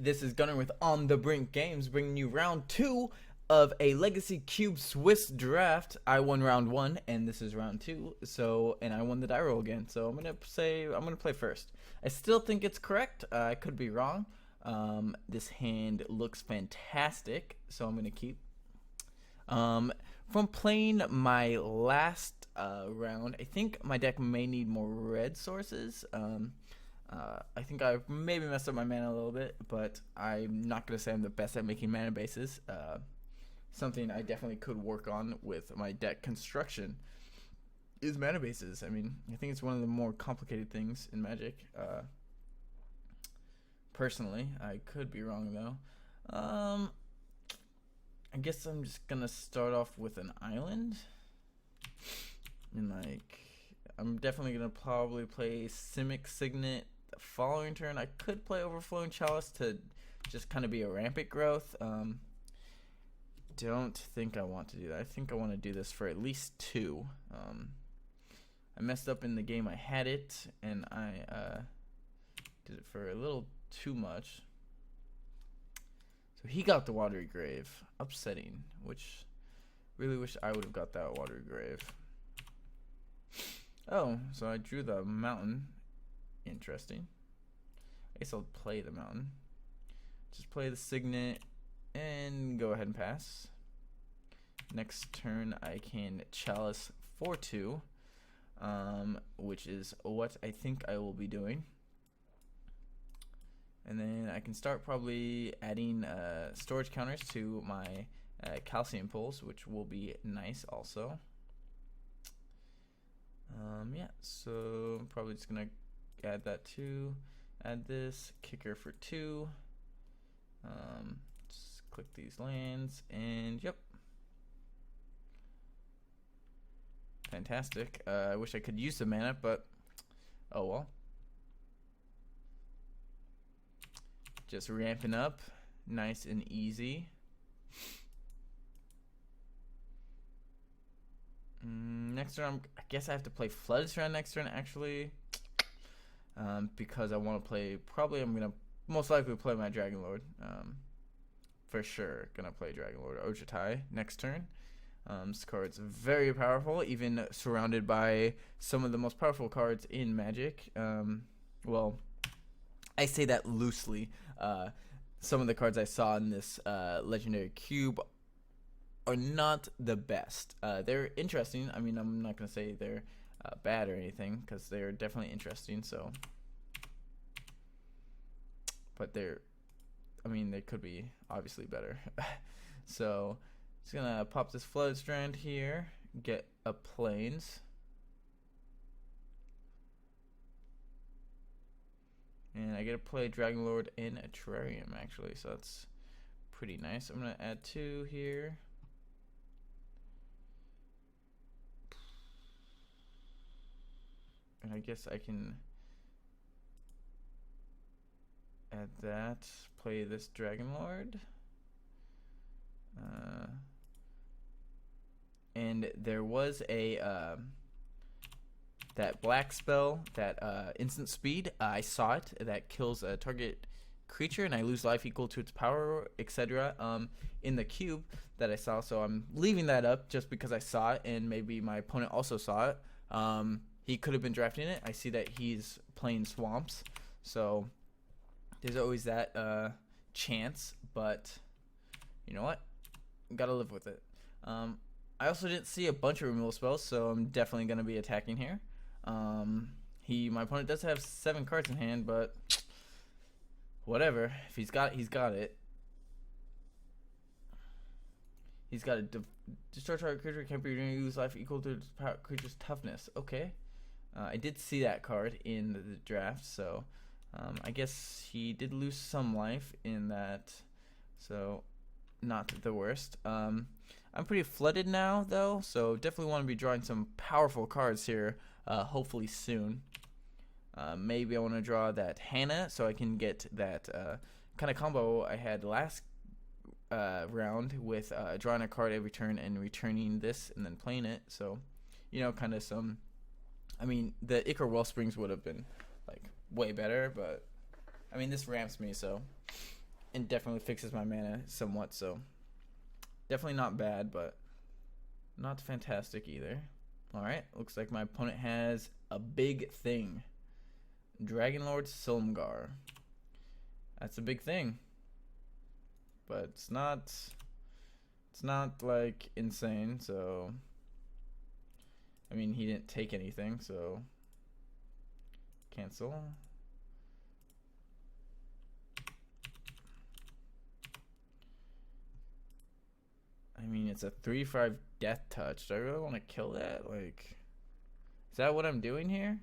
This is Gunner with On the Brink Games, bringing you round 2 of a Legacy Cube Swiss draft. I won round 1, and this is round 2. And I won the die roll again. So I'm gonna play first. I still think it's correct. I could be wrong. This hand looks fantastic, so I'm gonna keep. From playing my last round, I think my deck may need more red sources. I think I maybe messed up my mana a little bit, but I'm not going to say I'm the best at making mana bases. Something I definitely could work on with my deck construction is mana bases. I mean, I think it's one of the more complicated things in Magic. Personally, I could be wrong though. I guess I'm just going to start off with an island. And I'm definitely going to probably play Simic Signet the following turn. I could play Overflowing Chalice to just kind of be a rampant growth. Don't think I want to do that. I think I want to do this for at least 2. I messed up in the game I had it, and I did it for a little too much. So he got the Watery Grave. Upsetting, which really wish I would have got that Watery Grave. Oh, so I drew the mountain. Interesting. I guess I'll play the mountain. Just play the Signet and go ahead and pass. Next turn I can Chalice for 2, which is what I think I will be doing. And then I can start probably adding storage counters to my calcium pools, which will be nice also. Yeah, so I'm probably just gonna add that too. Add this kicker for 2. Just click these lands, and yep, fantastic. I wish I could use the mana, but oh well. Just ramping up, nice and easy. Next turn, I guess I have to play Flood Surround next turn, actually, because I want to play. Probably, I'm gonna most likely play my Dragon Lord. For sure, gonna play Dragon Lord Ojutai next turn. This card's very powerful, even surrounded by some of the most powerful cards in Magic. Well, I say that loosely. Some of the cards I saw in this Legendary Cube are not the best. They're interesting. I mean, I'm not going to say they're bad or anything, because they're definitely interesting. So, but they could be obviously better. So, just going to pop this Flood Strand here, get a Plains. And I get to play Dragon Lord in a Terrarium, actually, so that's pretty nice. I'm going to add 2 here. And I guess I can add that, play this Dragon Lord. And there was a that black spell, that instant speed. I saw it. That kills a target creature, and I lose life equal to its power, etc. In the cube that I saw. So I'm leaving that up just because I saw it, and maybe my opponent also saw it. He could have been drafting it. I see that he's playing swamps, so there's always that chance. But you know what? Gotta live with it. I also didn't see a bunch of removal spells, so I'm definitely gonna be attacking here. My opponent does have 7 cards in hand, but whatever. If he's got it, he's got it. He's got a destroy target creature can't be used life equal to its creature's toughness. Okay. I did see that card in the draft, so I guess he did lose some life in that, so not the worst. I'm pretty flooded now, though, so definitely want to be drawing some powerful cards here, hopefully soon. Maybe I want to draw that Hannah, so I can get that kind of combo I had last round with drawing a card every turn and returning this and then playing it. So, you know, kind of some. I mean, the Ichor Wellsprings would have been like way better, but I mean, this ramps me, so and definitely fixes my mana somewhat. So definitely not bad, but not fantastic either. All right, looks like my opponent has a big thing. Dragonlord Silumgar. That's a big thing, but it's not like insane. So I mean, he didn't take anything, so cancel. I mean, it's a 3/5 death touch. Do I really want to kill that? Like, is that what I'm doing here?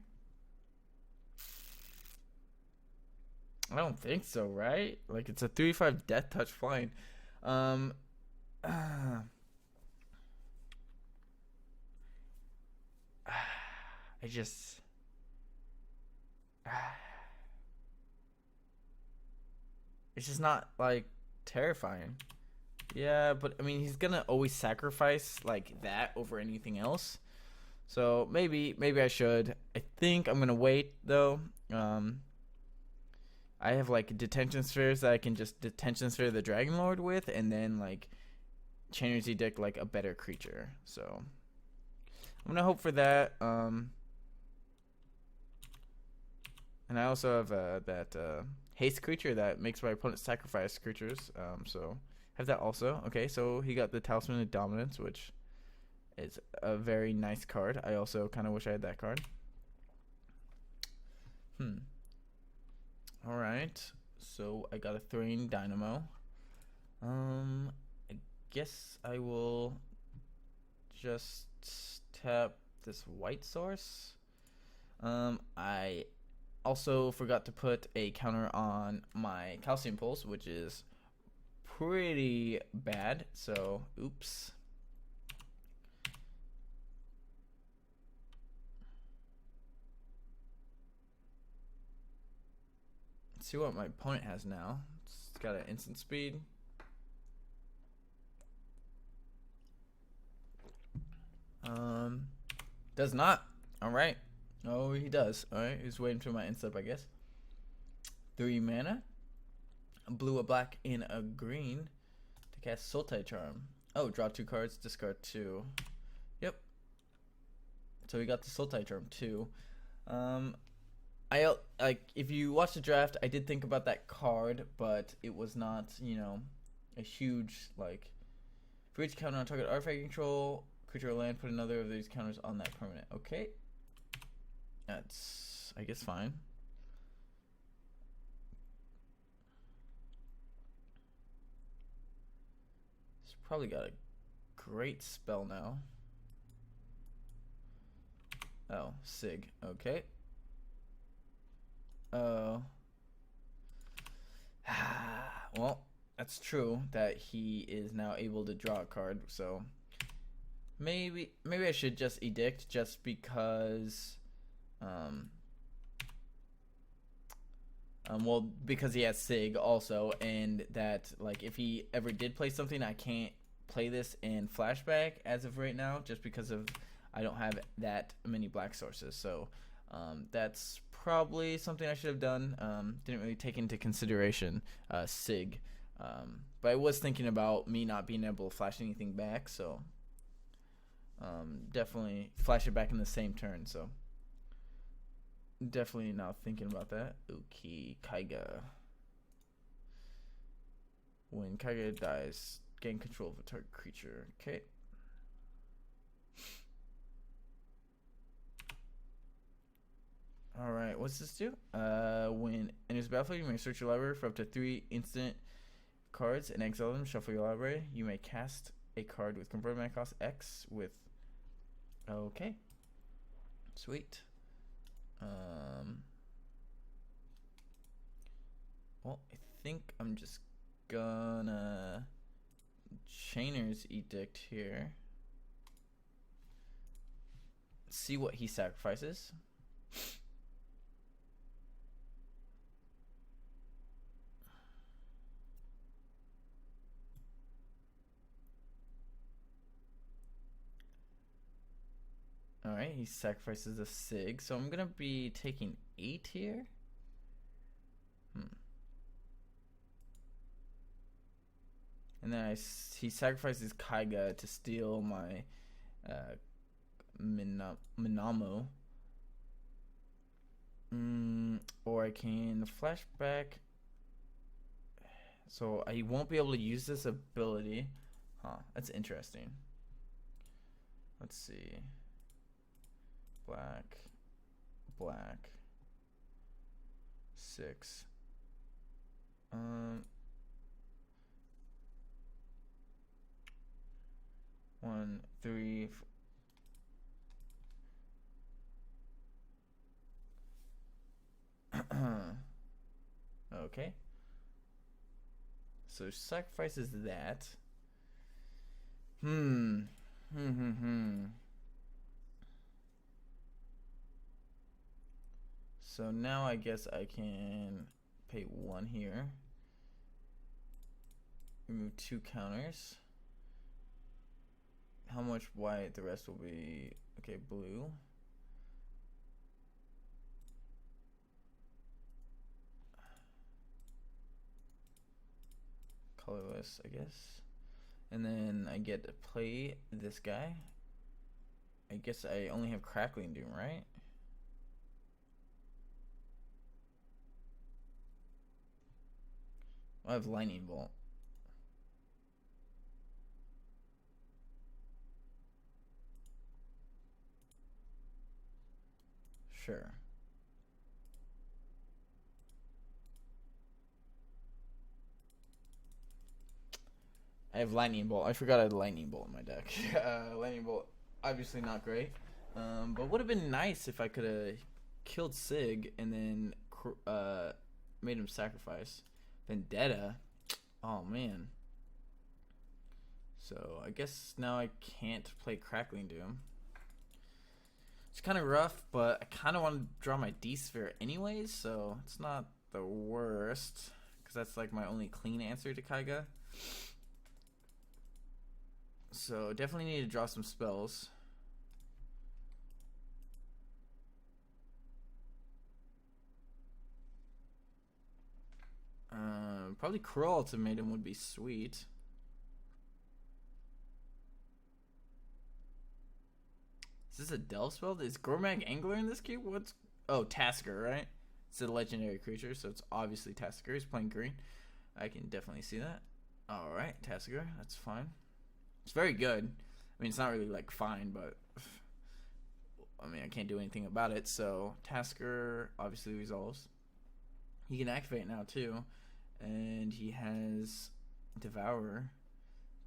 I don't think so, right? Like, it's a 3/5 death touch flying. I just it's just not like terrifying. Yeah, but I mean, he's gonna always sacrifice like that over anything else. So maybe I should. I think I'm gonna wait though. I have like detention spheres that I can just detention sphere the Dragon Lord with, and then like Chainer's Edict like a better creature. So I'm gonna hope for that. And I also have that haste creature that makes my opponent sacrifice creatures. So have that also. Okay, so he got the Talisman of Dominance, which is a very nice card. I also kind of wish I had that card. All right, so I got a Thrain Dynamo. I guess I will just tap this white source. I also forgot to put a counter on my Calcium Pulse, which is pretty bad. So, oops. Let's see what my opponent has now. It's got an instant speed. Does not. All right. Oh, he does. All right. He's waiting for my instep, I guess. 3 mana. A blue, a black, and a green to cast Sultai Charm. Oh, draw 2 cards, discard 2. Yep. So we got the Sultai Charm too. I like if you watch the draft, I did think about that card, but it was not, you know, a huge like. For each counter on target artifact control, creature or land, put another of these counters on that permanent. Okay. That's, I guess, fine. He's probably got a great spell now. Oh, Sig. Okay. Oh. Well, that's true that he is now able to draw a card, so maybe I should just Edict just because well, because he has Sig also, and that like if he ever did play something, I can't play this in flashback as of right now just because of I don't have that many black sources. So that's probably something I should have done. Didn't really take into consideration Sig, but I was thinking about me not being able to flash anything back, so definitely flash it back in the same turn. So definitely now thinking about that. Okay, Kaiga. When Kaiga dies, gain control of a target creature. Okay. Alright, what's this do? When enters the battlefield, you may search your library for up to 3 instant cards and exile them. Shuffle your library. You may cast a card with converted mana cost X with. Okay. Sweet. Well, I think I'm just gonna Chainer's Edict here. See what he sacrifices. Alright, he sacrifices a Sig, so I'm gonna be taking 8 here. And then he sacrifices Kaiga to steal my Minamo. Or I can flashback. So I won't be able to use this ability. Huh, that's interesting. Let's see. Black. 6. 1, 3. Okay. So sacrifices that. So now I guess I can pay 1 here. Remove 2 counters. How much white? The rest will be okay. Blue. Colorless, I guess. And then I get to play this guy. I guess I only have Crackling Doom, right? I have Lightning Bolt. Sure. I have Lightning Bolt. I forgot I had Lightning Bolt in my deck. Lightning Bolt, obviously not great. But would have been nice if I could have killed Sig and then made him sacrifice. Vendetta? Oh, man. So, I guess now I can't play Crackling Doom. It's kind of rough, but I kind of want to draw my D-Sphere anyways, so it's not the worst. Because that's like my only clean answer to Kaiga. So, definitely need to draw some spells. Probably Cruel Ultimatum would be sweet. Is this a Delve spell? Is Gormag Angler in this cube? What's... Oh, Tasker, right? It's a legendary creature, so it's obviously Tasker. He's playing green. I can definitely see that. Alright, Tasker. That's fine. It's very good. I mean, it's not really, like, fine, but... I mean, I can't do anything about it, so... Tasker obviously resolves. He can activate now, too. And he has Devourer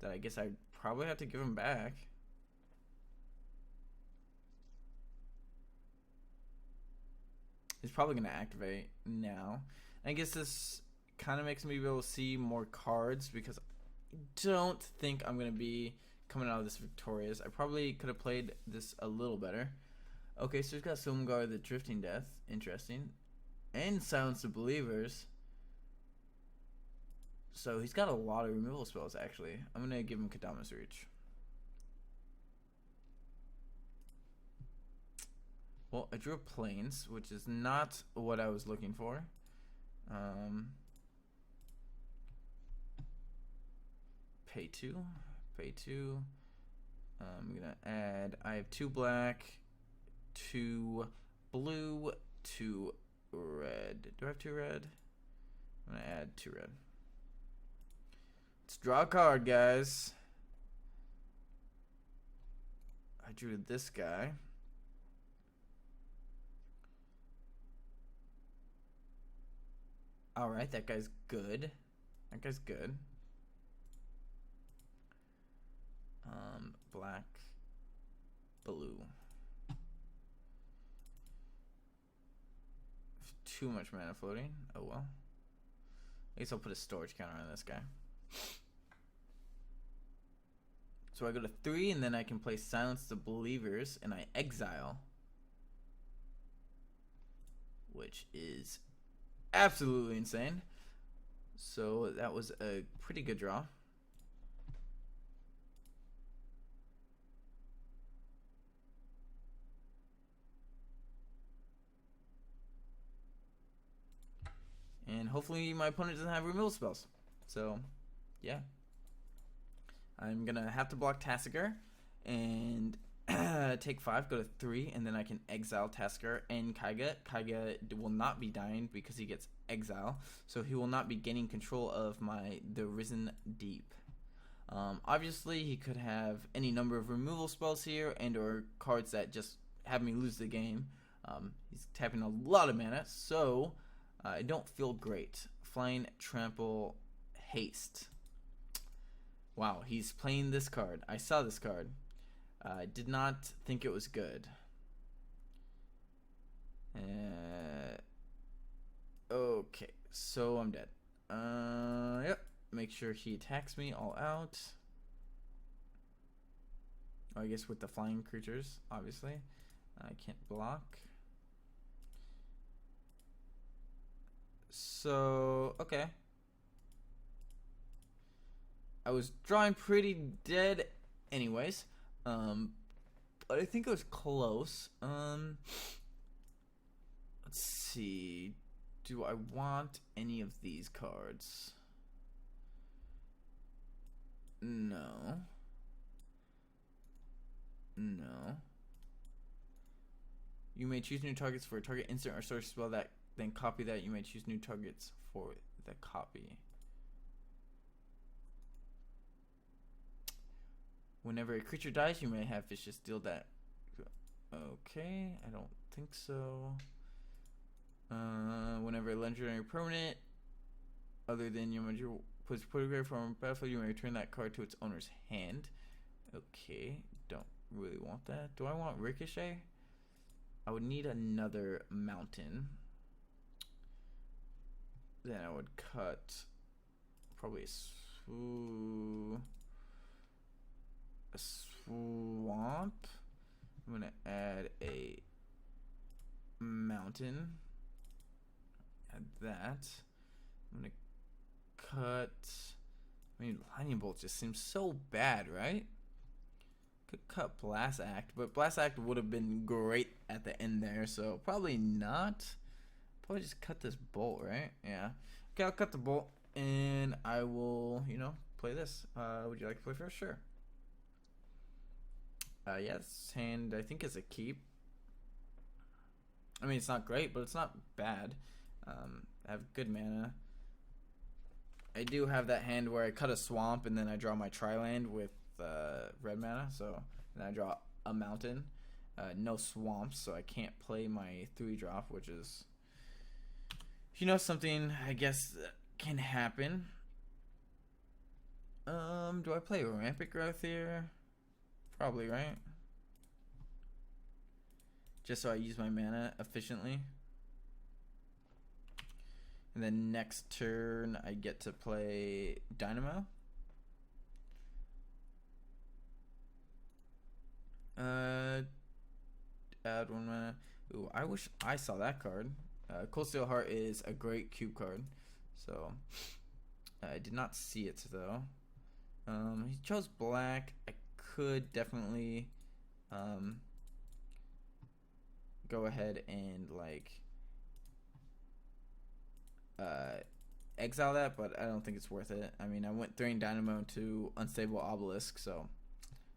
that I guess I probably have to give him back. He's probably going to activate now. And I guess this kind of makes me be able to see more cards because I don't think I'm going to be coming out of this victorious. I probably could have played this a little better. Okay, so he's got Silumgar the Drifting Death. Interesting. And Silence the Believers. So he's got a lot of removal spells, actually. I'm going to give him Kadamas Reach. Well, I drew a Plains, which is not what I was looking for. Pay 2. Pay 2. I'm going to add... I have 2 black, 2 blue, 2 red. Do I have 2 red? I'm going to add 2 red. Let's draw a card, guys. I drew this guy. Alright, that guy's good. That guy's good. Black, blue. Too much mana floating. Oh well. I guess I'll put a storage counter on this guy. So I go to 3 and then I can play Silence the Believers and I exile. Which is absolutely insane. So that was a pretty good draw. And hopefully my opponent doesn't have removal spells. So, yeah. I'm gonna have to block Tasigur and take 5, go to 3, and then I can exile Tasigur and Kaiga. Kaiga will not be dying because he gets exile, so he will not be gaining control of the Risen Deep. Obviously, he could have any number of removal spells here and or cards that just have me lose the game. He's tapping a lot of mana, so I don't feel great. Flying, Trample, Haste. Wow, he's playing this card. I saw this card. I did not think it was good. Okay, so I'm dead. Yep. Make sure he attacks me all out. Oh, I guess with the flying creatures, obviously. I can't block. So, okay. I was drawing pretty dead anyways. But I think it was close. Let's see. Do I want any of these cards? No. No. You may choose new targets for a target instant or sorcery spell that then copy that. You may choose new targets for the copy. Whenever a creature dies, you may have Vicious deal that. Okay, I don't think so. Whenever a legendary permanent other than your major puts photograph from battlefield, you may return that card to its owner's hand. Okay, don't really want that. Do I want Ricochet? I would need another mountain. Then I would cut probably a swamp. I'm gonna add a mountain. Add that. I'm gonna cut. I mean, Lightning Bolt just seems so bad, right? Could cut Blast Act, but Blast Act would have been great at the end there, so probably not. Probably just cut this bolt, right? Yeah. Okay, I'll cut the bolt, and I will, play this. Would you like to play first? Sure. Yes, hand I think is a keep. I mean, it's not great, but it's not bad. I have good mana. I do have that hand where I cut a swamp and then I draw my Tri-land with red mana, so then I draw a mountain. No swamps, so I can't play my 3-drop, which is, something I guess can happen. Do I play Rampant Growth here? Probably, right? Just so I use my mana efficiently. And then next turn, I get to play Dynamo. Add 1 mana. Ooh, I wish I saw that card. Cold Steel Heart is a great cube card. So, I did not see it, though. He chose black. I could definitely go ahead and exile that, but I don't think it's worth it. I mean, I went 3 Dynamo to Unstable Obelisk, so,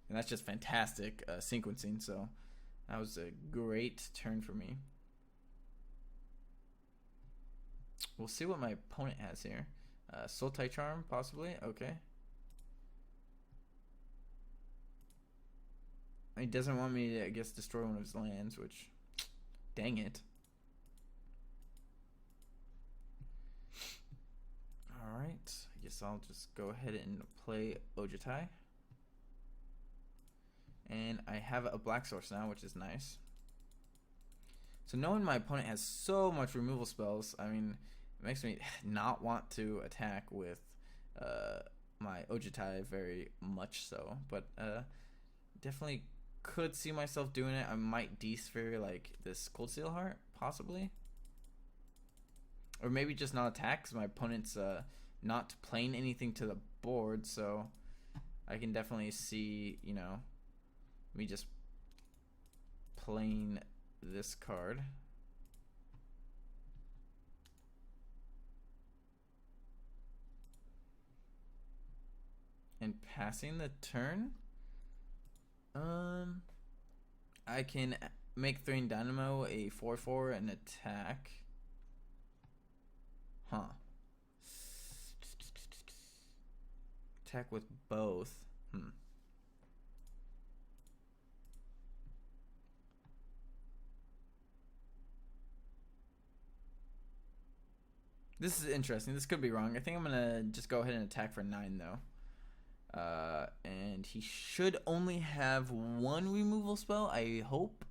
and that's just fantastic sequencing, so that was a great turn for me. We'll see what my opponent has here. Sultai Charm, possibly. Okay. He doesn't want me to, I guess, destroy one of his lands, which, dang it. Alright, I guess I'll just go ahead and play Ojutai. And I have a black source now, which is nice. So knowing my opponent has so much removal spells, I mean, it makes me not want to attack with my Ojutai very much so. But definitely could see myself doing it. I might D-sphere this Cold Steel Heart, possibly. Or maybe just not attack, because my opponent's not playing anything to the board, so I can definitely see, me just playing this card. and passing the turn, I can make Threaten Dynamo a 4/4 and attack. Huh. Attack with both. This is interesting. This could be wrong. I think I'm gonna just go ahead and attack for 9 though. And he should only have 1 removal spell, I hope.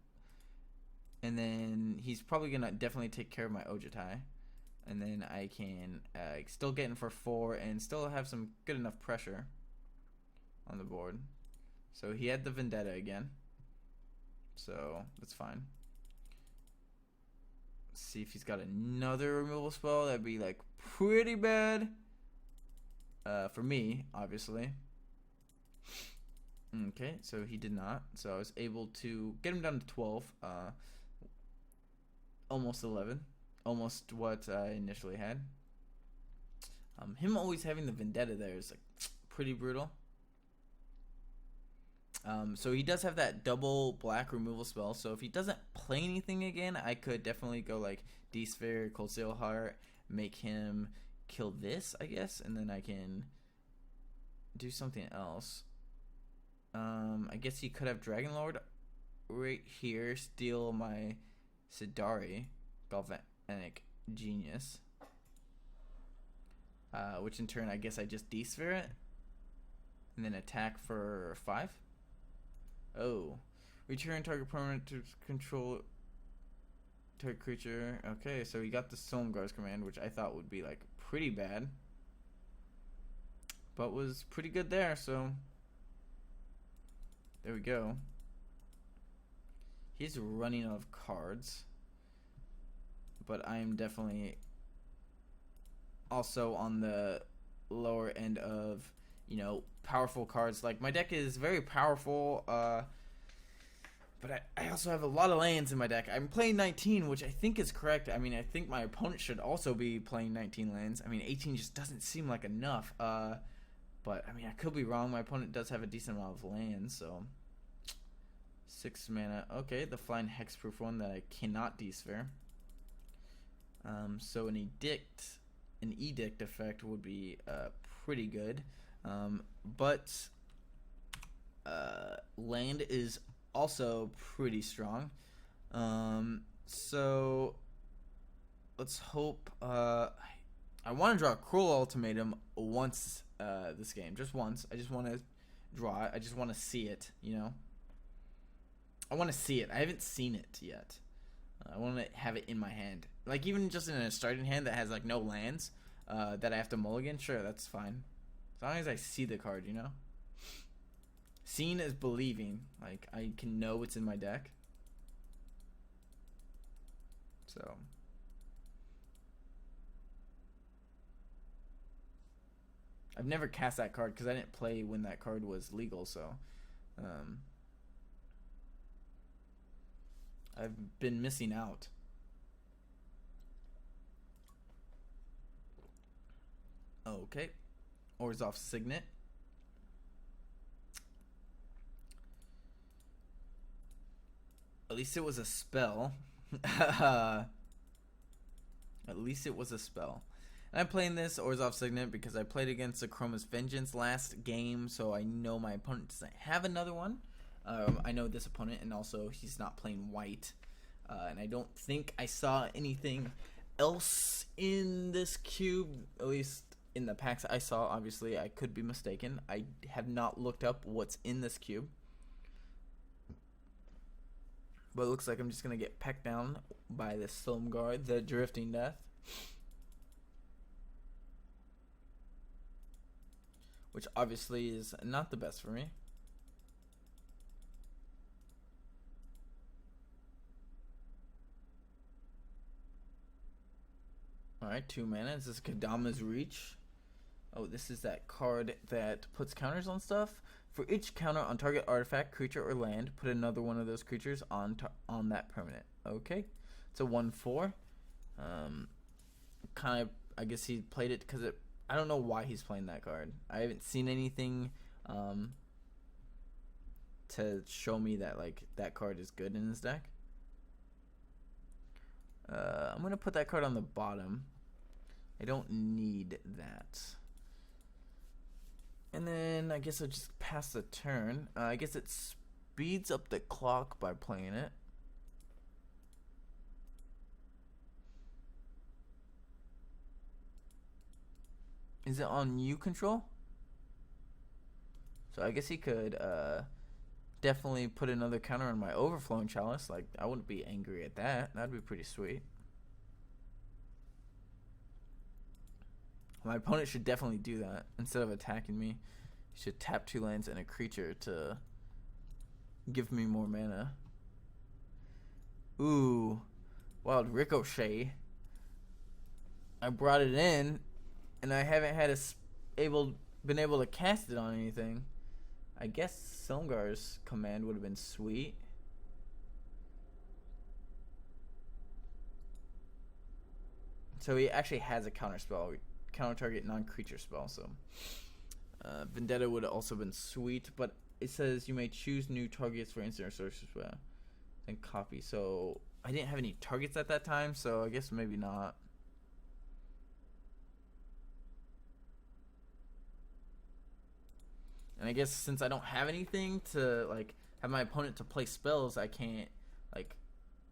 And then he's probably gonna definitely take care of my Ojutai. And then I can still get in for 4 and still have some good enough pressure on the board. So he had the Vendetta again. So that's fine. Let's see if he's got another removal spell. That'd be like pretty bad. For me, obviously. Okay, so he did not. So I was able to get him down to 12. Almost 11. Almost what I initially had. Him always having the Vendetta there is like pretty brutal. So he does have that double black removal spell. So if he doesn't play anything again, I could definitely go like D-Sphere, Cold Steel Heart, make him kill this, I guess, and then I can do something else. I guess he could have Dragon Lord right here, steal my Sidari, Galvanic Genius, which in turn I guess I just D-Sphere it, and then attack for 5. Oh, return target permanent to control target creature. Okay, so he got the Solemn command, which I thought would be like pretty bad, but was pretty good there. So there we go. He's running out of cards, but I am definitely also on the lower end of, you know, powerful cards. Like, my deck is very powerful, but I also have a lot of lands in my deck. I'm playing 19, which I think is correct. I mean, I think my opponent should also be playing 19 lands. I mean, 18 just doesn't seem like enough. But, I mean, I could be wrong. My opponent does have a decent amount of lands, so 6 mana. Okay, the Flying Hexproof one that I cannot D-Sphere. So an edict effect would be pretty good. But land is also pretty strong. So let's hope. I want to draw a Cruel Ultimatum once this game, just once. I just want to draw it. I just want to see it, you know. I want to see it. I haven't seen it yet. I want to have it in my hand. Like, even just in a starting hand that has like no lands that I have to mulligan, sure, that's fine. As long as I see the card, you know. Seeing is believing. Like, I can know what's in my deck. So I've never cast that card because I didn't play when that card was legal, so I've been missing out. Okay. Orzhov Signet. At least it was a spell. At least it was a spell. And I'm playing this Orzhov Signet because I played against Akroma's Vengeance last game, so I know my opponent doesn't have another one. I know this opponent, and also he's not playing white. And I don't think I saw anything else in this cube, at least in the packs I saw. Obviously, I could be mistaken. I have not looked up what's in this cube. But it looks like I'm just going to get pecked down by the Silumgar, the Drifting Death. Which obviously is not the best for me. Alright, 2 mana. This is Kadama's Reach. Oh, this is that card that puts counters on stuff. For each counter on target artifact, creature, or land, put another one of those creatures on that permanent. Okay. It's a 1/4. Kind of, I guess he played it because it I don't know why he's playing that card. I haven't seen anything to show me that like that card is good in his deck. I'm gonna put that card on the bottom. I don't need that. And then I guess I'll just pass the turn. I guess it speeds up the clock by playing it. Is it on you control? So I guess he could definitely put another counter on my Overflowing Chalice. Like, I wouldn't be angry at that. That'd be pretty sweet. My opponent should definitely do that. Instead of attacking me, he should tap 2 lands and a creature to give me more mana. Ooh, Wild Ricochet. I brought it in, and I haven't had been able to cast it on anything. I guess Silumgar's command would have been sweet. So he actually has a counter spell. Counter target non-creature spell, so Vendetta would have also been sweet, but it says you may choose new targets for instant or sorcery spell and copy. So I didn't have any targets at that time, so I guess maybe not. And I guess since I don't have anything to like have my opponent to play spells, I can't like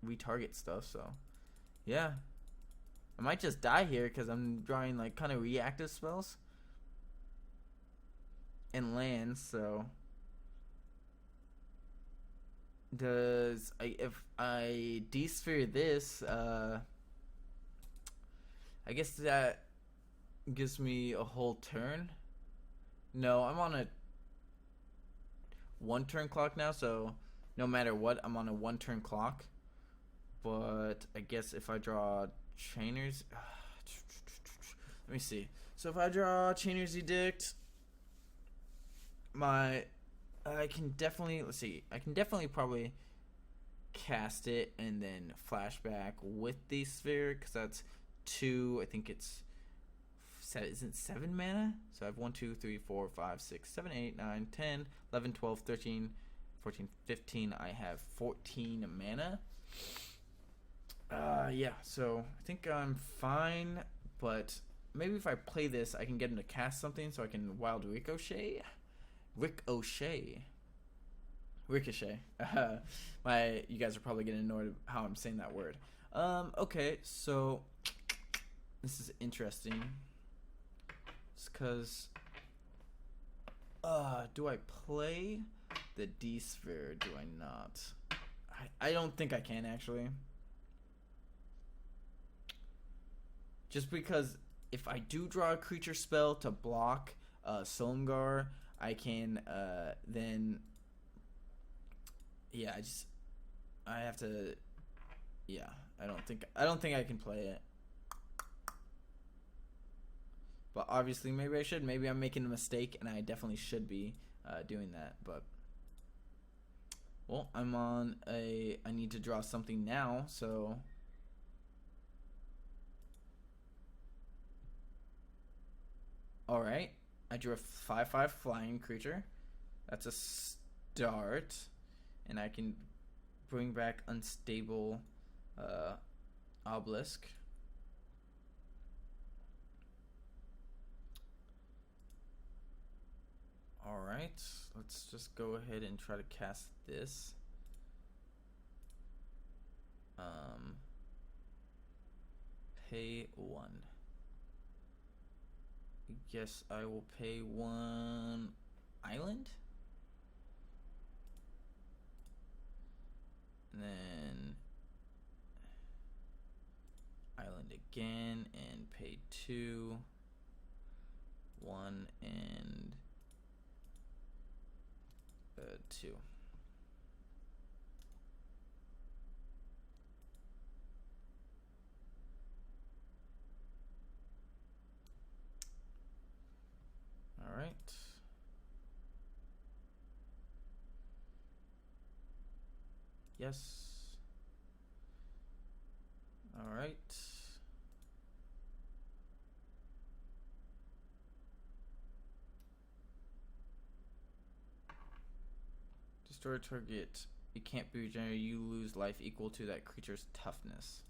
retarget stuff. So yeah. I might just die here because I'm drawing like kind of reactive spells and lands. So if I de-sphere this, I guess that gives me a whole turn. No, I'm on a 1 turn clock now, so no matter what, I'm on a 1 turn clock. But I guess if I draw Chainer's, let me see. So if I draw Chainer's Edict, I can definitely probably cast it and then flashback with the sphere, because that's 2. I think it's isn't 7 mana. So I have 1, 2, 3, 4, 5, 6, 7, 8, 9, 10, 11, 12, 13, 14, 15. I have 14 mana. Yeah, so I think I'm fine, but maybe if I play this, I can get him to cast something so I can Wild Ricochet. Ricochet. You guys are probably getting annoyed how I'm saying that word. Okay, so this is interesting. It's because, do I play the D-Sphere? Do I not? I don't think I can, actually. Just because if I do draw a creature spell to block Silumgar, I can then, yeah, I have to, yeah, I don't think I can play it. But obviously maybe I should. Maybe I'm making a mistake and I definitely should be doing that. But well, I need to draw something now, so alright, I drew a 5/5 flying creature. That's a start. And I can bring back Unstable Obelisk. Alright, let's just go ahead and try to cast this. Pay 1. Guess I will pay 1 island. And then island again and pay 2. 1 and 2. All right. Yes. All right. Destroy target. It can't be regenerated. You lose life equal to that creature's toughness.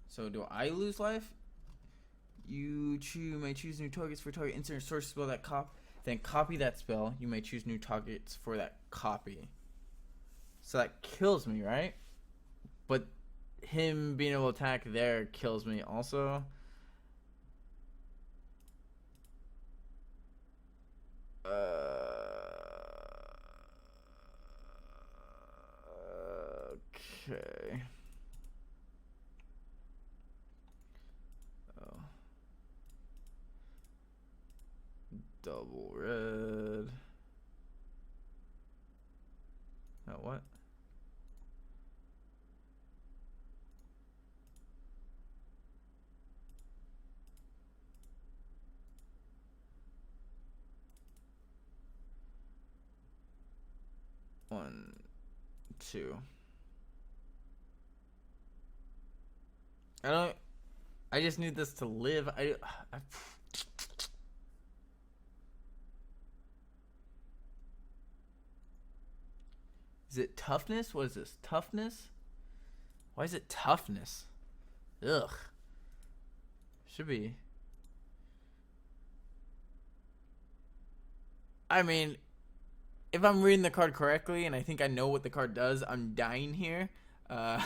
So do I lose life? You may choose new targets for target instant or source spell that then copy that spell. You may choose new targets for that copy. So that kills me, right? But him being able to attack there kills me also. Okay. Oh. Double red. Oh, what? One, two. I just need this to live. Is it toughness? What is this? Toughness? Why is it toughness? Ugh. Should be. I mean, if I'm reading the card correctly, and I think I know what the card does, I'm dying here. So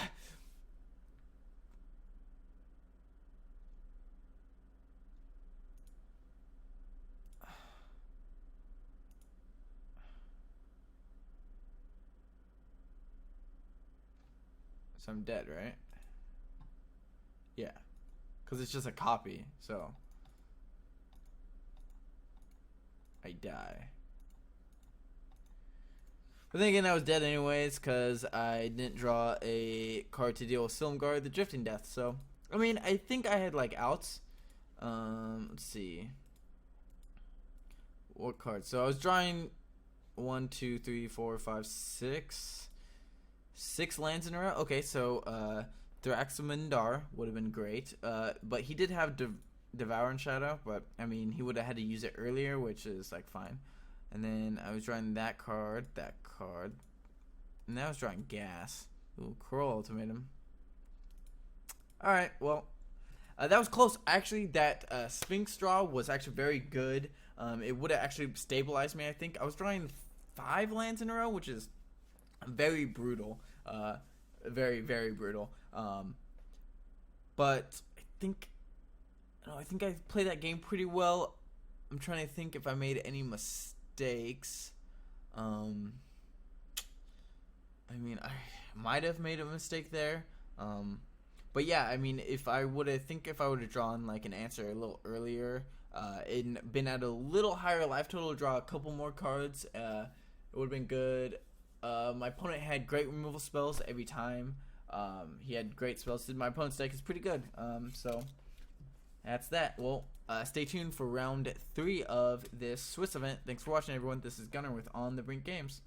I'm dead, right? Yeah. Because it's just a copy, so I die. But then again, I was dead anyways because I didn't draw a card to deal with Silumgar, the Drifting Death. So, I mean, I think I had, like, outs. Let's see. What cards? So I was drawing 1, 2, 3, 4, 5, 6. 6 lands in a row. Okay, so Thraxamandar would have been great. But he did have Devouring Shadow, but I mean he would have had to use it earlier, which is like fine. And then I was drawing that card, and now I was drawing Gas. Ooh, Cruel Ultimatum. Alright, well, that was close. Actually, that Sphinx draw was actually very good. It would have actually stabilized me, I think. I was drawing 5 lands in a row, which is very brutal. Very, very brutal. But I think I played that game pretty well. I'm trying to think if I made any mistakes. I mean, I might have made a mistake there. But yeah, I mean, if I would have drawn like an answer a little earlier, and been at a little higher life total, draw a couple more cards, it would have been good. My opponent had great removal spells every time. He had great spells. My opponent's deck is pretty good. So that's that. Well, stay tuned for round 3 of this Swiss event. Thanks for watching, everyone. This is Gunner with On the Brink Games.